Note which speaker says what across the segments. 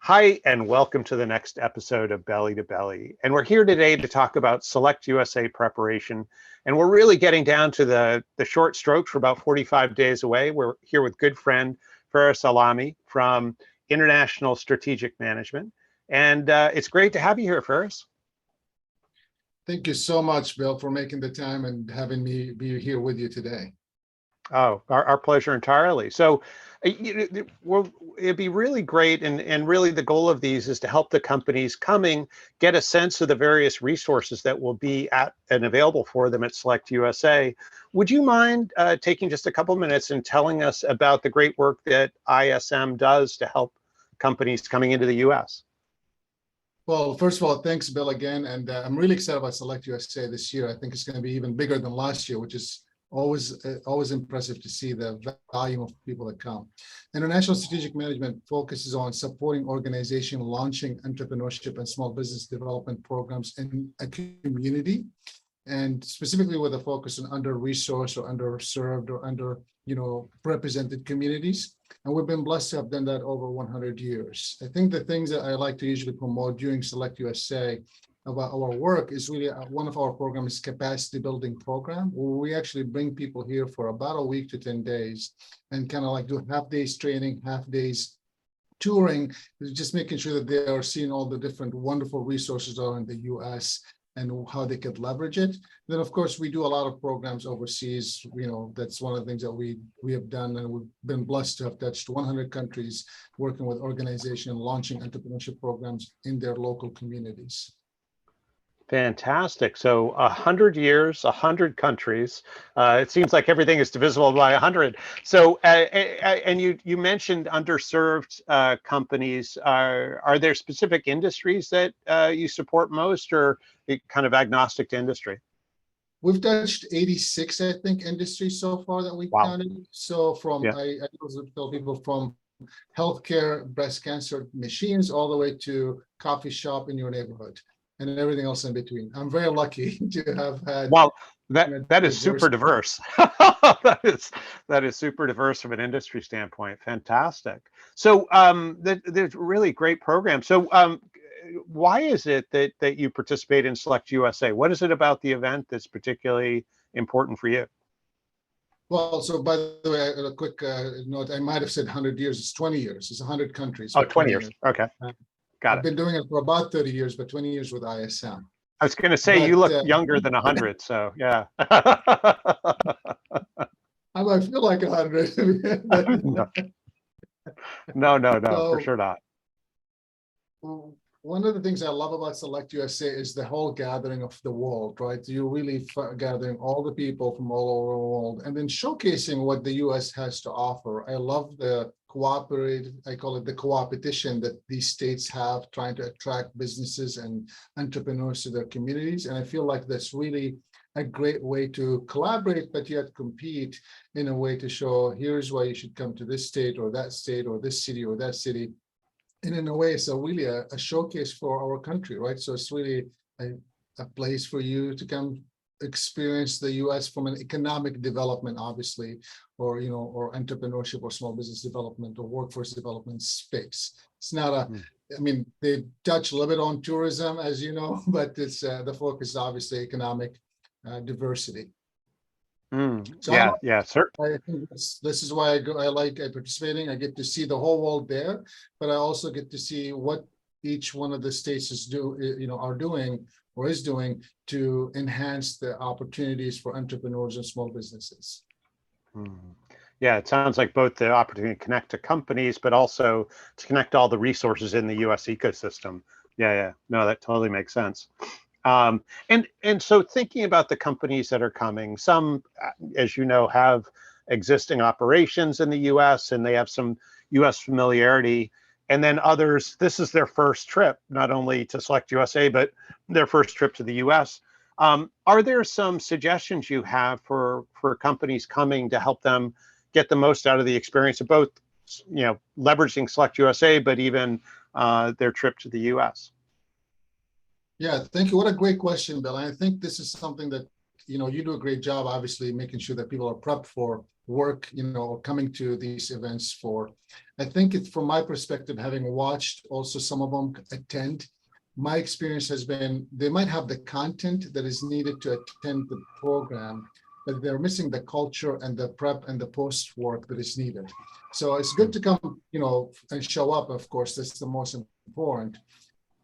Speaker 1: Hi, and welcome to the next episode of Belly to Belly. And we're here today to talk about SelectUSA preparation. And we're really getting down to the short strokes. We're about 45 days away. We're here with good friend Faris Alami from International Strategic Management. And it's great to have you here, Faris.
Speaker 2: Thank you so much, Bill, for making the time and having me be here with you today.
Speaker 1: Oh, our pleasure entirely. So it'd be really great. And really the goal of these is to help the companies coming get a sense of the various resources that will be at and available for them at SelectUSA. Would you mind taking just a couple minutes and telling us about the great work that ISM does to help companies coming into the US?
Speaker 2: Well, first of all, thanks, Bill, again. And I'm really excited about SelectUSA this year. I think it's going to be even bigger than last year, which is always impressive to see the volume of people that come. International Strategic Management focuses on supporting organizations launching entrepreneurship and small business development programs in a community, and specifically with a focus on under-resourced or underserved or represented communities. And we've been blessed to have done that over 100 years. I think the things that I like to usually promote during SelectUSA about our work is really one of our programs is capacity building program, where we actually bring people here for about a week to 10 days and kind of like do half days training, half days touring, just making sure that they are seeing all the different wonderful resources that are in the US and how they could leverage it. Then, of course, we do a lot of programs overseas. That's one of the things that we have done, and we've been blessed to have touched 100 countries working with organizations launching entrepreneurship programs in their local communities.
Speaker 1: Fantastic. So 100 years, 100 countries. It seems like everything is divisible by 100. So, and you mentioned underserved companies. Are there specific industries that you support most, or kind of agnostic to industry?
Speaker 2: We've touched 86, I think, industries so far that we've counted. So I also tell people from healthcare, breast cancer machines, all the way to coffee shop in your neighborhood, and everything else in between. I'm very lucky to have had.
Speaker 1: Well, that is super diverse. that is super diverse from an industry standpoint. Fantastic. So there's really great programs. So why is it that you participate in SelectUSA? What is it about the event that's particularly important for you?
Speaker 2: Well, so by the way, a quick note, I might have said 100 years. It's 20 years. It's 100 countries.
Speaker 1: Oh, 20 years. Okay. Got it.
Speaker 2: I've been doing it for about 30 years, but 20 years with ISM.
Speaker 1: I was going to say, you look younger than 100, so yeah.
Speaker 2: I might feel like 100.
Speaker 1: No, for sure not.
Speaker 2: One of the things I love about SelectUSA is the whole gathering of the world, right? You're really gathering all the people from all over the world and then showcasing what the US has to offer. I love the I call it the co-opetition that these states have trying to attract businesses and entrepreneurs to their communities. And I feel like that's really a great way to collaborate, but yet compete in a way to show, here's why you should come to this state or this city or that city. And in a way, it's really a showcase for our country, right? So it's really a place for you to come experience the US from an economic development, obviously, or entrepreneurship or small business development or workforce development space. It's not they touch a little bit on tourism, as you know, but it's the focus is obviously economic diversity.
Speaker 1: So yeah, certainly.
Speaker 2: I think this is why I like participating. I get to see the whole world there, but I also get to see what each one of the states are doing or is doing to enhance the opportunities for entrepreneurs and small businesses.
Speaker 1: Yeah, it sounds like both the opportunity to connect to companies, but also to connect all the resources in the US ecosystem. Yeah. No, that totally makes sense. And so thinking about the companies that are coming, some, as you know, have existing operations in the US and they have some US familiarity. And then others, this is their first trip, not only to SelectUSA, but their first trip to the US. Are there some suggestions you have for companies coming to help them get the most out of the experience of both, leveraging SelectUSA, but even their trip to the US?
Speaker 2: Yeah, thank you. What a great question, Bill. And I think this is something that you do a great job, obviously, making sure that people are prepped for work, or coming to these events for. I think it's from my perspective, having watched also some of them attend, my experience has been they might have the content that is needed to attend the program, but they're missing the culture and the prep and the post work that is needed. So it's good to come, and show up. Of course, that's the most important.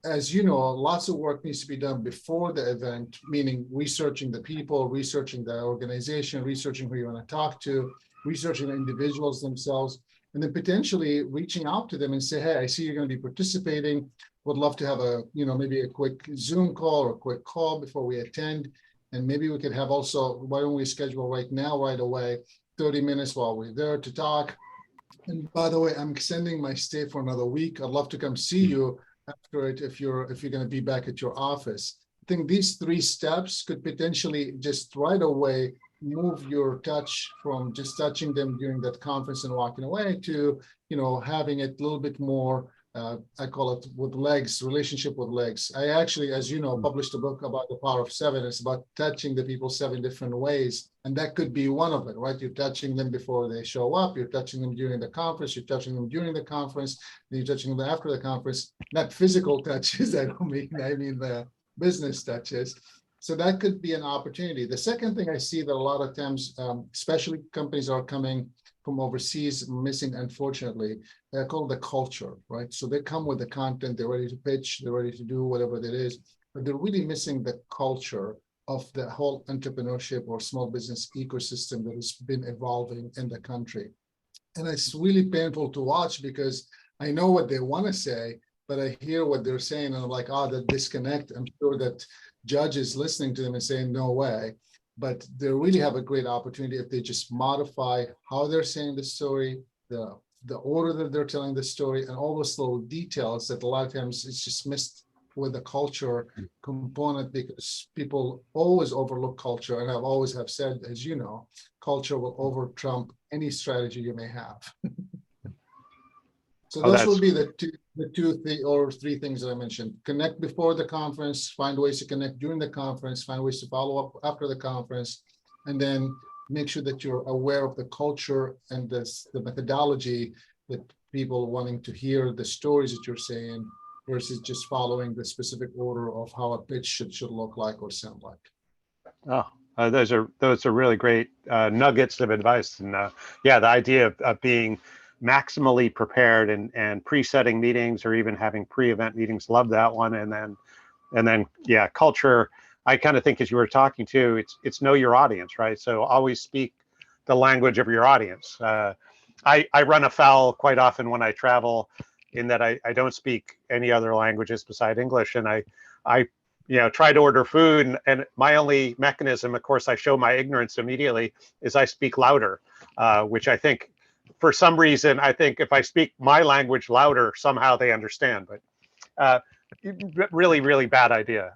Speaker 2: As you know, lots of work needs to be done before the event, meaning researching the people, researching the organization, researching who you want to talk to, researching the individuals themselves, and then potentially reaching out to them and say, hey, I see you're going to be participating. Would love to have maybe a quick Zoom call or a quick call before we attend. And maybe we could have also, why don't we schedule right now, right away, 30 minutes while we're there to talk. And by the way, I'm extending my stay for another week. I'd love to come see you after it if you're going to be back at your office. I think these 3 steps could potentially just right away move your touch from just touching them during that conference and walking away to, having it a little bit more, I call it with legs, relationship with legs. I actually, as you know, published a book about the power of 7. It's about touching the people 7 different ways. And that could be one of it, right? You're touching them before they show up. You're touching them during the conference. You're touching them during the conference. And you're touching them after the conference. Not physical touches, I mean the business touches. So that could be an opportunity. The second thing I see that a lot of times, especially companies are coming from overseas missing, unfortunately, they're called the culture, right? So they come with the content, they're ready to pitch, they're ready to do whatever that is, but they're really missing the culture of the whole entrepreneurship or small business ecosystem that has been evolving in the country. And it's really painful to watch because I know what they want to say, but I hear what they're saying and I'm like, that disconnect. I'm sure that judges listening to them and saying, no way. But they really have a great opportunity if they just modify how they're saying the story, the order that they're telling the story, and all those little details that a lot of times it's just missed with the culture component, because people always overlook culture. And I've always have said, as you know, culture will over trump any strategy you may have. So those would be the two or three things that I mentioned. Connect before the conference, find ways to connect during the conference, find ways to follow up after the conference, and then make sure that you're aware of the culture and the methodology that people wanting to hear the stories that you're saying versus just following the specific order of how a pitch should look like or sound like.
Speaker 1: Those are really great nuggets of advice. And the idea of being maximally prepared and pre-setting meetings or even having pre-event meetings. Love that one. And then culture. I kind of think, as you were talking to, it's know your audience, right? So always speak the language of your audience. I run afoul quite often when I travel in that I don't speak any other languages beside English. And I try to order food, and my only mechanism, of course, I show my ignorance immediately, is I speak louder, which I think, for some reason, I think if I speak my language louder, somehow they understand. But really, really bad idea.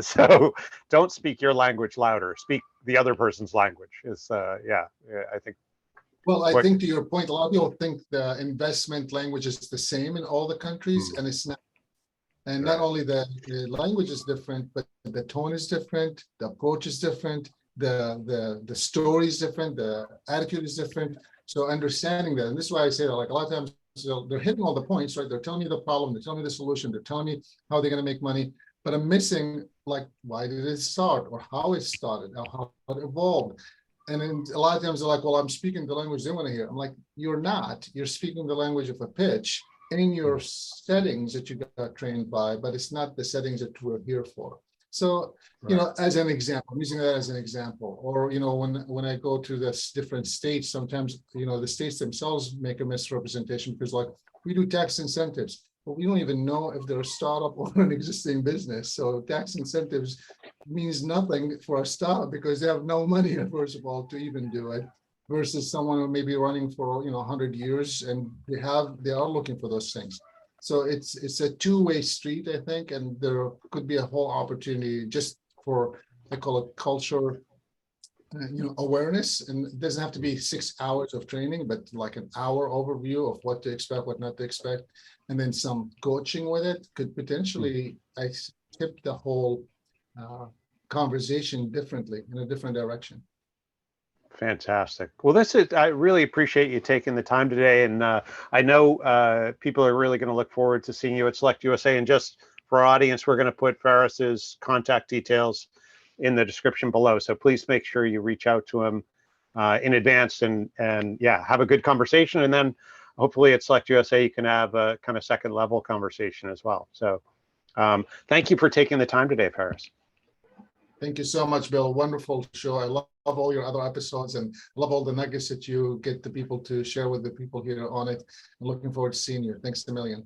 Speaker 1: So don't speak your language louder. Speak the other person's language. I think.
Speaker 2: Well, I think to your point, a lot of people think the investment language is the same in all the countries, and it's not. And not only the language is different, but the tone is different, the approach is different, the story is different, the attitude is different. So understanding that, and this is why I say that, like, a lot of times they're hitting all the points, right? They're telling me the problem, they're telling me the solution, they're telling me how they're going to make money, but I'm missing, like, why did it start, or how it started, or how it evolved. And then a lot of times they're like, well, I'm speaking the language they want to hear. I'm like, you're not. You're speaking the language of a pitch in your settings that you got trained by, but it's not the settings that we're here for. So, as an example, I'm using that as an example. Or, when I go to this different states, sometimes, the states themselves make a misrepresentation because, like, we do tax incentives, but we don't even know if they're a startup or an existing business. So tax incentives means nothing for a startup because they have no money, first of all, to even do it, versus someone who may be running for 100 years and they are looking for those things. So it's a two-way street, I think, and there could be a whole opportunity just for, I call it culture, awareness. And it doesn't have to be 6 hours of training, but like an hour overview of what to expect, what not to expect, and then some coaching with it could potentially tip the whole conversation differently in a different direction.
Speaker 1: Fantastic. Well, I really appreciate you taking the time today. And I know people are really going to look forward to seeing you at SelectUSA. And just for our audience, we're going to put Faris's contact details in the description below. So please make sure you reach out to him in advance and yeah, have a good conversation. And then hopefully at SelectUSA, you can have a kind of second level conversation as well. So thank you for taking the time today, Faris.
Speaker 2: Thank you so much, Bill. Wonderful show. I love all your other episodes and love all the nuggets that you get the people to share with the people here on it. I'm looking forward to seeing you. Thanks a million.